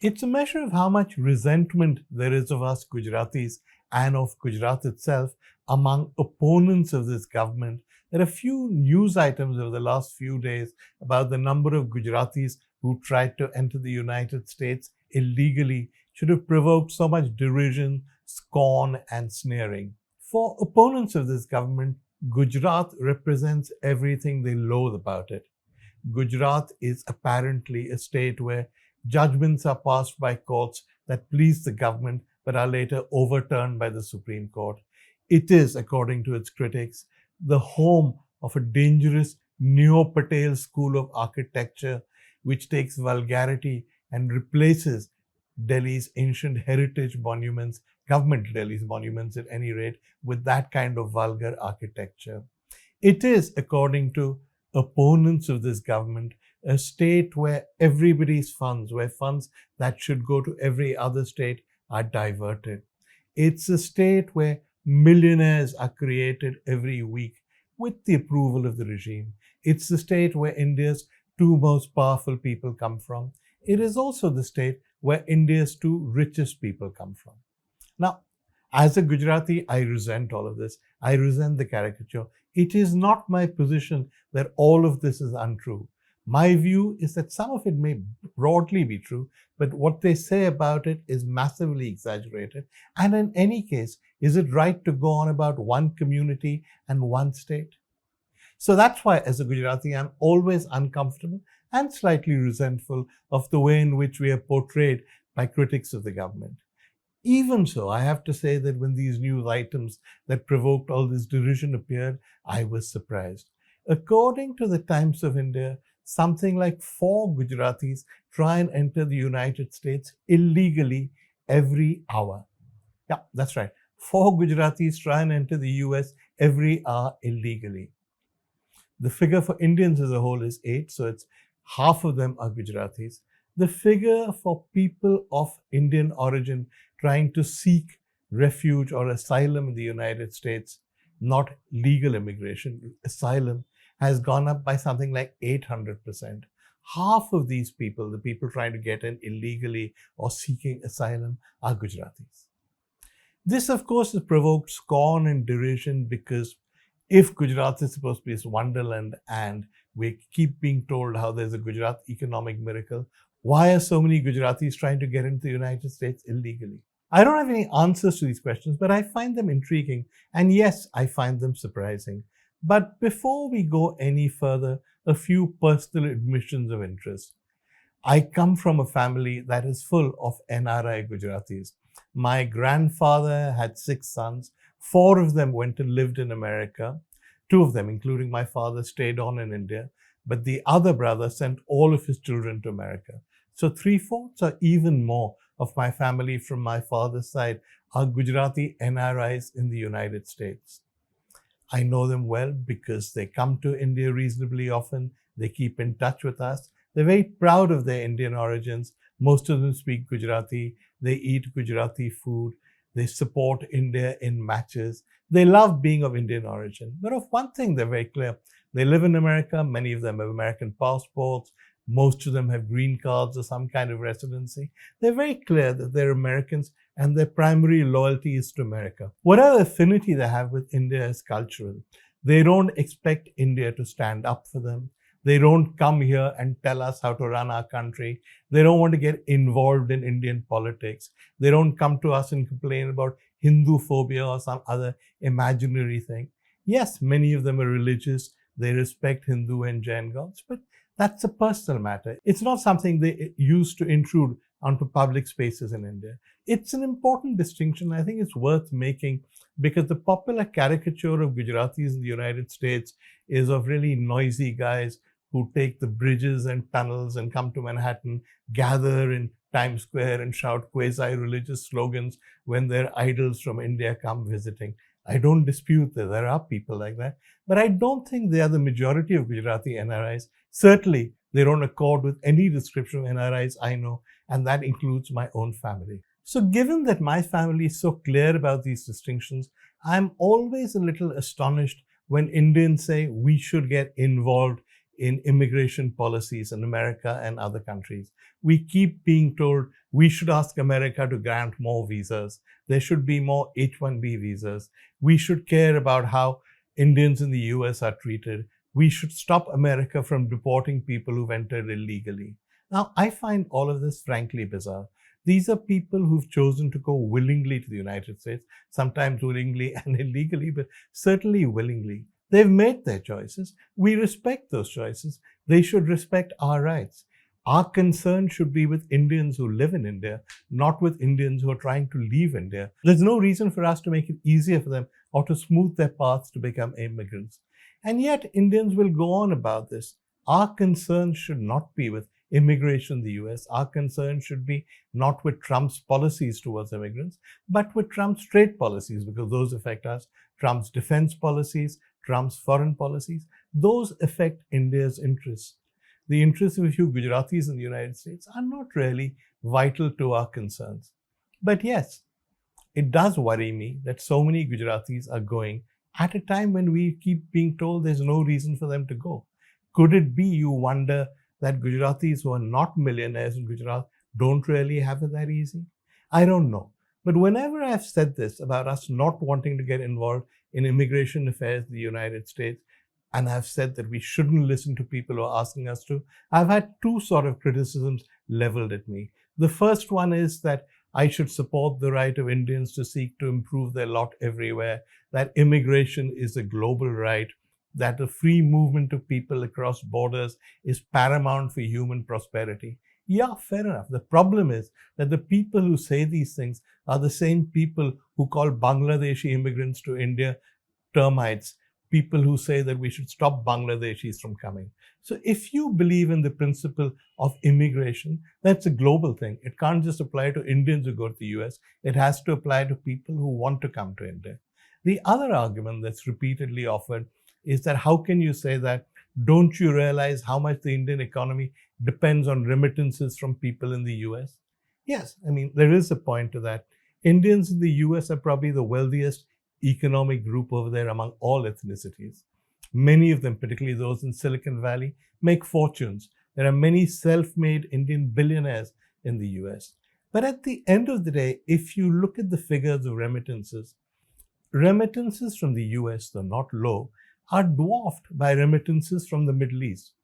It's a measure of how much resentment there is of us Gujaratis and of Gujarat itself among opponents of this government. There are a few news items over the last few days about the number of Gujaratis who tried to enter the United States illegally should have provoked so much derision, scorn, and sneering. For opponents of this government, Gujarat represents everything they loathe about it. Gujarat is apparently a state where judgments are passed by courts that please the government but are later overturned by the Supreme Court. It is, according to its critics, the home of a dangerous Neo-Patel school of architecture which takes vulgarity and replaces Delhi's ancient heritage monuments, government Delhi's monuments at any rate, with that kind of vulgar architecture. It is, according to opponents of this government, a state where everybody's funds, where funds that should go to every other state are diverted. It's a state where millionaires are created every week with the approval of the regime. It's the state where India's two most powerful people come from. It is also the state where India's two richest people come from. Now, as a Gujarati, I resent all of this. I resent the caricature. It is not my position that all of this is untrue. My view is that some of it may broadly be true, but what they say about it is massively exaggerated. And in any case, is it right to go on about one community and one state? So that's why, as a Gujarati, I'm always uncomfortable and slightly resentful of the way in which we are portrayed by critics of the government. Even so, I have to say that when these news items that provoked all this derision appeared, I was surprised. According to the Times of India, something like 4 Gujaratis try and enter the United States illegally every hour. Yeah, that's right. 4 Gujaratis try and enter the US every hour illegally. The figure for Indians as a whole is 8, so it's half of them are Gujaratis. The figure for people of Indian origin trying to seek refuge or asylum in the United States, not legal immigration, asylum, has gone up by something like 800%. Half of these people, the people trying to get in illegally or seeking asylum, are Gujaratis. This, of course, has provoked scorn and derision because if Gujarat is supposed to be this wonderland and we keep being told how there's a Gujarat economic miracle, why are so many Gujaratis trying to get into the United States illegally? I don't have any answers to these questions, but I find them intriguing. And yes, I find them surprising. But before we go any further, a few personal admissions of interest. I come from a family that is full of NRI Gujaratis. My grandfather had 6 sons. 4 of them went and lived in America. 2 of them, including my father, stayed on in India. But the other brother sent all of his children to America. So 3/4 or even more of my family from my father's side are Gujarati NRIs in the United States. I know them well because they come to India reasonably often. They keep in touch with us. They're very proud of their Indian origins. Most of them speak Gujarati. They eat Gujarati food. They support India in matches. They love being of Indian origin. But of one thing, they're very clear. They live in America. Many of them have American passports. Most of them have green cards or some kind of residency. They're very clear that they're Americans and their primary loyalty is to America. Whatever affinity they have with India is cultural. They don't expect India to stand up for them. They don't come here and tell us how to run our country. They don't want to get involved in Indian politics. They don't come to us and complain about Hindu phobia or some other imaginary thing. Yes, many of them are religious. They respect Hindu and Jain gods, but that's a personal matter. It's not something they use to intrude onto public spaces in India. It's an important distinction. I think it's worth making because the popular caricature of Gujaratis in the United States is of really noisy guys who take the bridges and tunnels and come to Manhattan, gather in Times Square and shout quasi-religious slogans when their idols from India come visiting. I don't dispute that there are people like that, but I don't think they are the majority of Gujarati NRIs. Certainly, they don't accord with any description of NRIs I know, and that includes my own family. So given that my family is so clear about these distinctions, I'm always a little astonished when Indians say we should get involved in immigration policies in America and other countries. We keep being told we should ask America to grant more visas. There should be more H-1B visas. We should care about how Indians in the US are treated. We should stop America from deporting people who've entered illegally. Now, I find all of this frankly bizarre. These are people who've chosen to go willingly to the United States, sometimes willingly and illegally, but certainly willingly. They've made their choices. We respect those choices. They should respect our rights. Our concern should be with Indians who live in India, not with Indians who are trying to leave India. There's no reason for us to make it easier for them or to smooth their paths to become immigrants. And yet, Indians will go on about this. Our concern should not be with immigration in the US. Our concern should be not with Trump's policies towards immigrants, but with Trump's trade policies, because those affect us. Trump's defense policies, Trump's foreign policies, those affect India's interests. The interests of a few Gujaratis in the United States are not really vital to our concerns. But yes, it does worry me that so many Gujaratis are going at a time when we keep being told there's no reason for them to go. Could it be, you wonder, that Gujaratis who are not millionaires in Gujarat don't really have it that easy? I don't know. But whenever I've said this about us not wanting to get involved in immigration affairs in the United States, and I've said that we shouldn't listen to people who are asking us to, I've had two sort of criticisms leveled at me. The first one is that I should support the right of Indians to seek to improve their lot everywhere, that immigration is a global right, that the free movement of people across borders is paramount for human prosperity. Yeah, fair enough. The problem is that the people who say these things are the same people who call Bangladeshi immigrants to India termites, people who say that we should stop Bangladeshis from coming. So if you believe in the principle of immigration, that's a global thing. It can't just apply to Indians who go to the US. It has to apply to people who want to come to India. The other argument that's repeatedly offered is that how can you say that? Don't you realize how much the Indian economy depends on remittances from people in the US? Yes, I mean, there is a point to that. Indians in the US are probably the wealthiest economic group over there among all ethnicities. Many of them, particularly those in Silicon Valley, make fortunes. There are many self-made Indian billionaires in the US. But at the end of the day, if you look at the figures of remittances from the US, though not low, are dwarfed by remittances from the Middle East.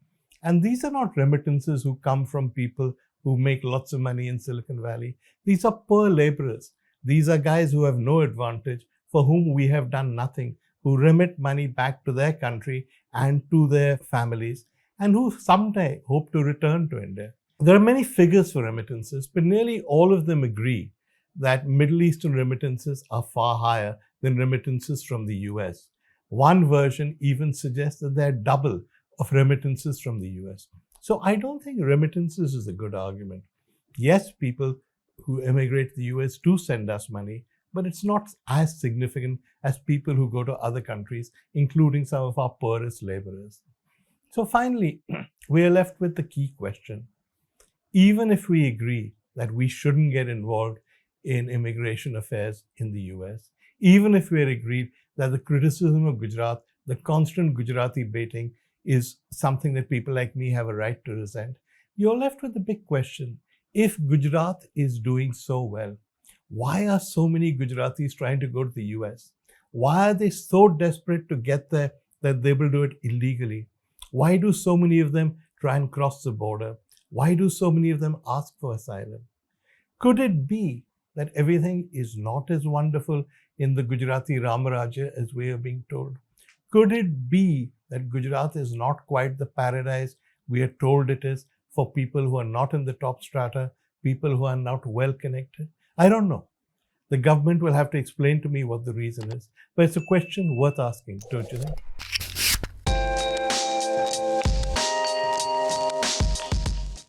And these are not remittances who come from people who make lots of money in Silicon Valley. These are poor laborers. These are guys who have no advantage, for whom we have done nothing, who remit money back to their country and to their families, and who someday hope to return to India. There are many figures for remittances, but nearly all of them agree that Middle Eastern remittances are far higher than remittances from the US. One version even suggests that they're double of remittances from the US. So I don't think remittances is a good argument. Yes, people who immigrate to the US do send us money, but it's not as significant as people who go to other countries, including some of our poorest laborers. So finally, we are left with the key question. Even if we agree that we shouldn't get involved in immigration affairs in the US, even if we are agreed that the criticism of Gujarat, the constant Gujarati baiting, is something that people like me have a right to resent, you're left with the big question. If Gujarat is doing so well, why are so many Gujaratis trying to go to the US? Why are they so desperate to get there that they will do it illegally? Why do so many of them try and cross the border? Why do so many of them ask for asylum? Could it be that everything is not as wonderful in the Gujarati Ramaraja as we are being told? Could it be that Gujarat is not quite the paradise we are told it is for people who are not in the top strata, people who are not well connected? I don't know. The government will have to explain to me what the reason is. But it's a question worth asking, don't you think?